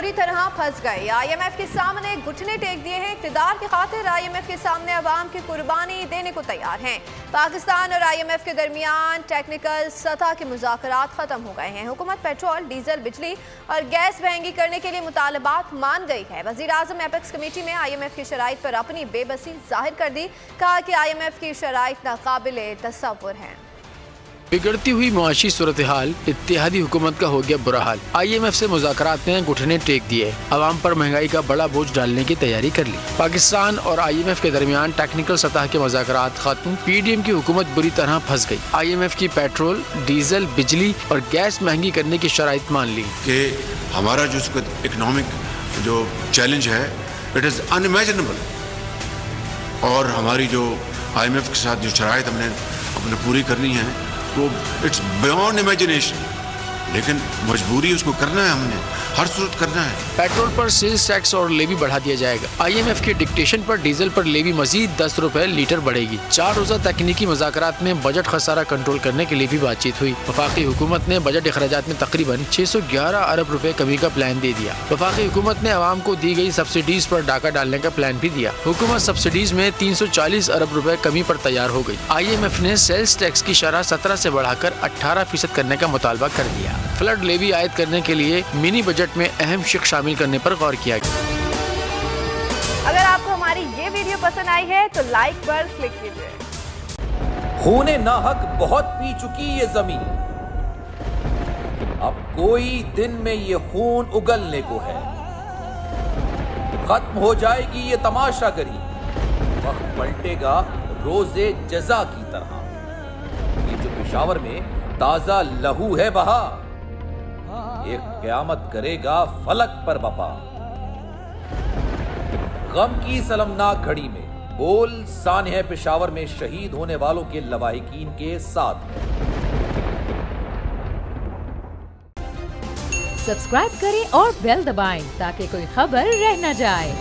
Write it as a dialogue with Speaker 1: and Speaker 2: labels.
Speaker 1: बुरी तरह फंस गए। IMF के सामने घुटने टेक दिए हैं। इक़्तिदार की खातिर IMF के सामने अवाम की कुर्बानी देने को तैयार हैं। पाकिस्तान और IMF के दरमियान टेक्निकल सतह के मुज़ाकरात ख़त्म हो गए हैं। हुकूमत पेट्रोल, डीजल, बिजली और गैस महंगी करने के लिए मुतालबात मान गई है। वज़ीर-ए-आज़म एपेक्स कमेटी में IMF की शराइत पर अपनी बेबसी ज़ाहिर कर दी। कहा कि IMF की शराइत नाकाबिले तसव्वुर हैं।
Speaker 2: बिगड़ती हुई मुआशी सूरत हाल, इत्तेहादी हुकूमत का हो गया बुरा हाल। IMF से मुज़ाकरात ने घुटने टेक दिए, अवाम पर महंगाई का बड़ा बोझ डालने की तैयारी कर ली। पाकिस्तान और IMF के दरमियान टेक्निकल सतह के मुज़ाकरात खत्म। PDM की हुकूमत बुरी तरह फंस गई। IMF की पेट्रोल, डीजल, बिजली और गैस महंगी करने की शराइत मान ली
Speaker 3: कि हमारा जो इकोनॉमिक जो चैलेंज है इट इज़ अनइमेजिनेबल, और हमारी जो IMF के साथ जो शराइत हमने अपने पूरी करनी है वो इट्स बियॉन्ड इमेजिनेशन, लेकिन मजबूरी उसको करना है, हमने हर सूरत करना है।
Speaker 2: पेट्रोल पर सेल्स टैक्स और लेवी बढ़ा दिया जाएगा। IMF के डिक्टेशन पर डीजल पर लेवी मजीद 10 रुपए लीटर बढ़ेगी। 4 रोज़ा तकनीकी मुज़ाकरात में बजट खसारा कंट्रोल करने के लिए भी बातचीत हुई। वफाकी हुकूमत ने बजट अखराजात में तकरीबन 611 अरब रुपए कमी का प्लान दे दिया। वफाकी हुकूमत ने अवाम को दी गई सब्सिडीज पर डाका डालने का प्लान भी दिया। हुकूमत सब्सिडीज में 340 अरब रुपए कमी पर तैयार हो गई। IMF ने सेल्स टैक्स की शरह 17 से बढ़ाकर 18% करने का मुतालबा कर दिया। फ्लड लेवी आयद करने के लिए मिनी बजट में अहम शिक शामिल करने पर गौर किया गया।
Speaker 1: अगर आपको हमारी ये वीडियो पसंद आई है तो लाइक पर क्लिक कीजिए।
Speaker 4: खूने नाहक बहुत पी चुकी ये जमीन, अब कोई दिन में ये खून उगलने को है। खत्म हो जाएगी ये तमाशागरी, वक्त पलटेगा रोजे जजा की तरह। ये जो पेशावर में ताजा लहू है बहा, एक क़यामत करेगा फलक पर बपा। गम की सलमनाक घड़ी में बोल सानह पेशावर में शहीद होने वालों के लवाहिकीन के साथ है।
Speaker 5: सब्सक्राइब करें और बेल दबाएं ताकि कोई खबर रह न जाए।